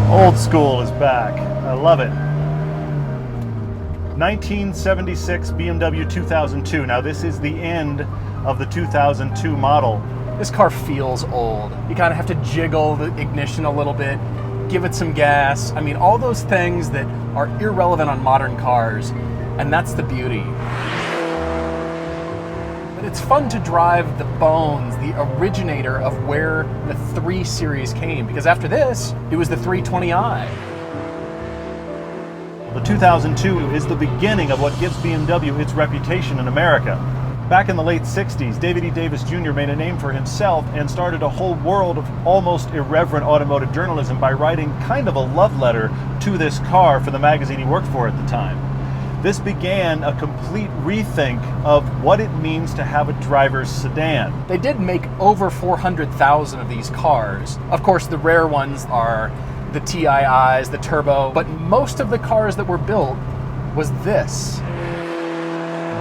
Old school is back. I love it. 1976 BMW 2002. Now this is the end of the 2002 model. This car feels old. You kind of have to jiggle the ignition a little bit, give it some gas. I mean, all those things that are irrelevant on modern cars, and that's the beauty. But it's fun to drive the bones, the originator of where the 3 Series came, because after this, it was the 320i. The 2002 is the beginning of what gives BMW its reputation in America. Back in the late 60s, David E. Davis Jr. made a name for himself and started a whole world of almost irreverent automotive journalism by writing kind of a love letter to this car for the magazine he worked for at the time. This began a complete rethink of what it means to have a driver's sedan. They did make over 400,000 of these cars. Of course, the rare ones are the TIIs, the turbo, but most of the cars that were built was this.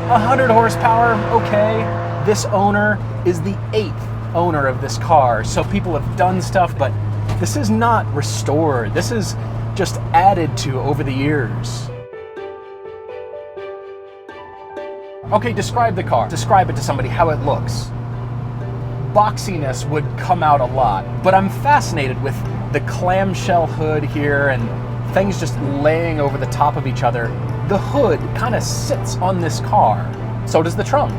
100 horsepower, okay. This owner is the 8th owner of this car, so people have done stuff, but this is not restored. This is just added to over the years. Okay, describe the car. Describe it to somebody, how it looks. Boxiness would come out a lot, but I'm fascinated with the clamshell hood here and things just laying over the top of each other. The hood kind of sits on this car. So does the trunk.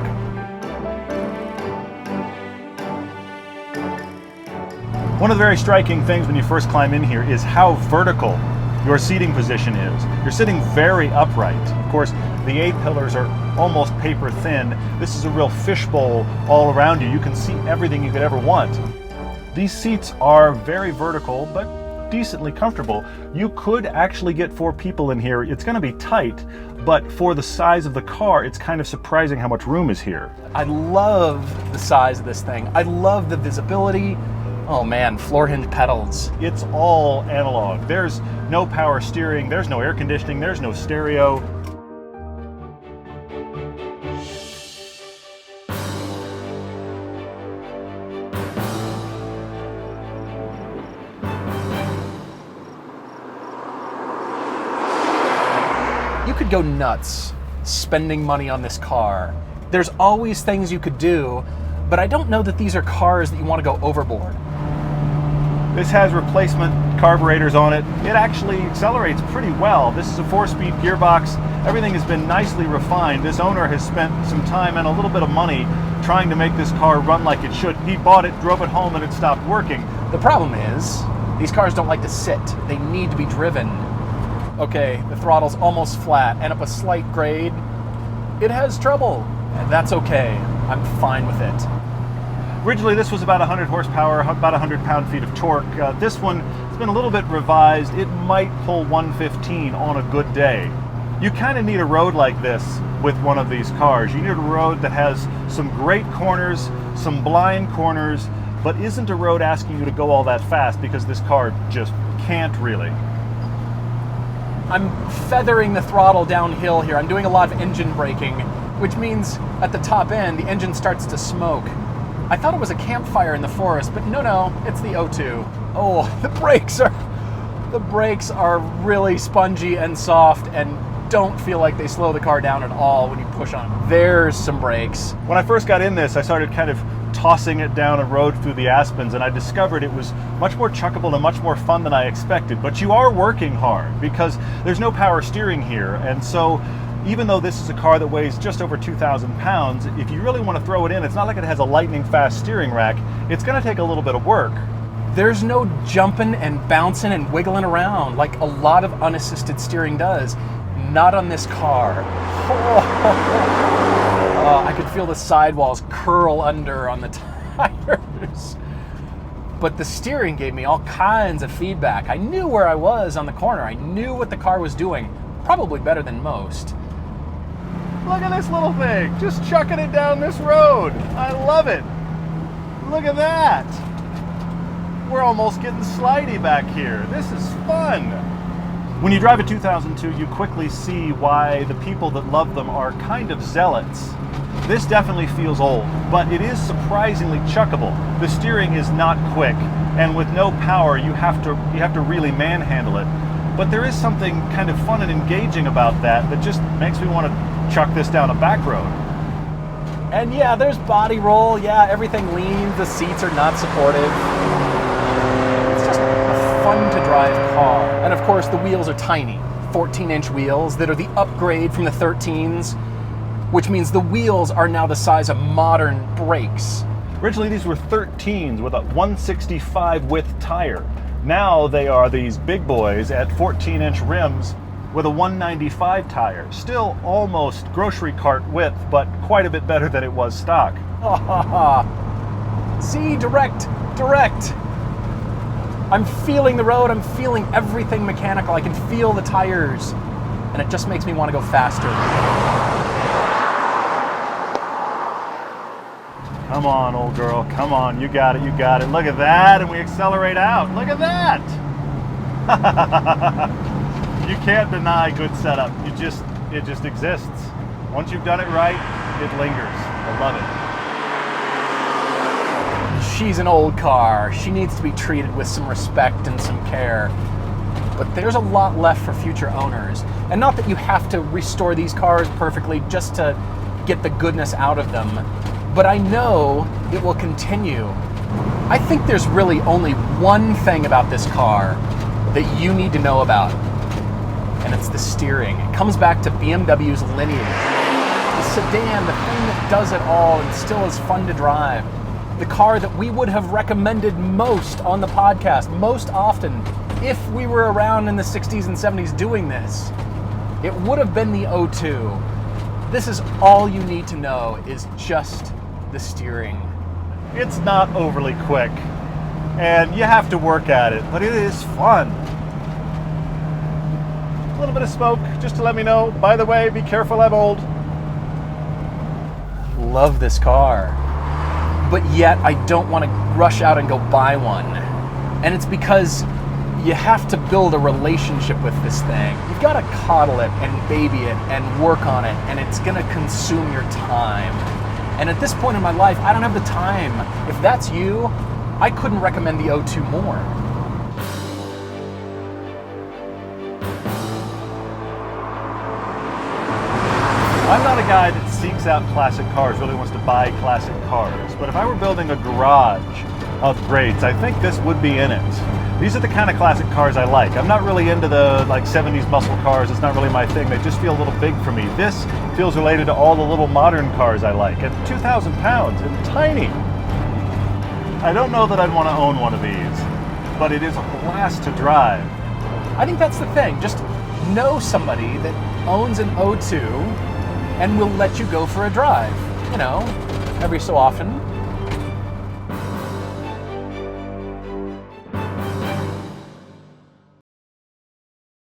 One of the very striking things when you first climb in here is how vertical your seating position is. You're sitting very upright. Of course, the A-pillars are almost paper thin. This is a real fishbowl all around you. You can see everything you could ever want. These seats are very vertical, but decently comfortable. You could actually get 4 people in here. It's going to be tight, but for the size of the car, it's kind of surprising how much room is here. I love the size of this thing. I love the visibility. Oh man, floor hinge pedals. It's all analog. There's no power steering, there's no air conditioning, there's no stereo. You could go nuts spending money on this car. There's always things you could do, but I don't know that these are cars that you want to go overboard. This has replacement carburetors on it. It actually accelerates pretty well. This is a 4-speed gearbox. Everything has been nicely refined. This owner has spent some time and a little bit of money trying to make this car run like it should. He bought it, drove it home, and it stopped working. The problem is, these cars don't like to sit. They need to be driven. Okay, the throttle's almost flat and up a slight grade. It has trouble, and that's okay. I'm fine with it. Originally, this was about 100 horsepower, about 100 pound-feet of torque. This one has been a little bit revised. It might pull 115 on a good day. You kind of need a road like this with one of these cars. You need a road that has some great corners, some blind corners, but isn't a road asking you to go all that fast, because this car just can't really. I'm feathering the throttle downhill here. I'm doing a lot of engine braking, which means at the top end, the engine starts to smoke. I thought it was a campfire in the forest, but no, it's the O2. Oh, the brakes are really spongy and soft and don't feel like they slow the car down at all when you push on them. There's some brakes. When I first got in this, I started kind of tossing it down a road through the aspens, and I discovered it was much more chuckable and much more fun than I expected. But you are working hard because there's no power steering here, and so even though this is a car that weighs just over 2,000 pounds, if you really want to throw it in, it's not like it has a lightning fast steering rack. It's going to take a little bit of work. There's no jumping and bouncing and wiggling around like a lot of unassisted steering does. Not on this car. Oh, I could feel the sidewalls curl under on the tires. But the steering gave me all kinds of feedback. I knew where I was on the corner. I knew what the car was doing, probably better than most. Look at this little thing, just chucking it down this road. I love it. Look at that. We're almost getting slidey back here. This is fun. When you drive a 2002, you quickly see why the people that love them are kind of zealots. This definitely feels old, but it is surprisingly chuckable. The steering is not quick, and with no power, you have to really manhandle it. But there is something kind of fun and engaging about that just makes me want to chuck this down a back road. And yeah, there's body roll. Yeah, everything leans. The seats are not supportive. It's just a fun to drive car. And of course, the wheels are tiny. 14-inch wheels that are the upgrade from the 13s, which means the wheels are now the size of modern brakes. Originally, these were 13s with a 165 width tire. Now they are these big boys at 14-inch rims with a 195 tire. Still almost grocery cart width, but quite a bit better than it was stock. See, direct. I'm feeling the road, I'm feeling everything mechanical. I can feel the tires, and it just makes me want to go faster. Come on, old girl, come on, you got it. Look at that, and we accelerate out. Look at that! You can't deny good setup. It just exists. Once you've done it right, it lingers. I love it. She's an old car. She needs to be treated with some respect and some care. But there's a lot left for future owners. And not that you have to restore these cars perfectly just to get the goodness out of them, but I know it will continue. I think there's really only one thing about this car that you need to know about, and it's the steering. It comes back to BMW's lineage. The sedan, the thing that does it all and still is fun to drive. The car that we would have recommended most on the podcast, most often, if we were around in the 60s and 70s doing this. It would have been the O2. This is all you need to know, is just the steering. It's not overly quick, and you have to work at it, but it is fun. A little bit of smoke, just to let me know. By the way, be careful, I'm old. Love this car, but yet I don't want to rush out and go buy one. And it's because you have to build a relationship with this thing. You've got to coddle it and baby it and work on it, and it's going to consume your time. And at this point in my life, I don't have the time. If that's you, I couldn't recommend the O2 more. I'm not a guy that seeks out classic cars, really wants to buy classic cars. But if I were building a garage of greats, I think this would be in it. These are the kind of classic cars I like. I'm not really into the 70s muscle cars. It's not really my thing. They just feel a little big for me. This feels related to all the little modern cars I like. At 2,000 pounds and tiny. I don't know that I'd want to own one of these, but it is a blast to drive. I think that's the thing. Just know somebody that owns an O2 and will let you go for a drive. You know, every so often.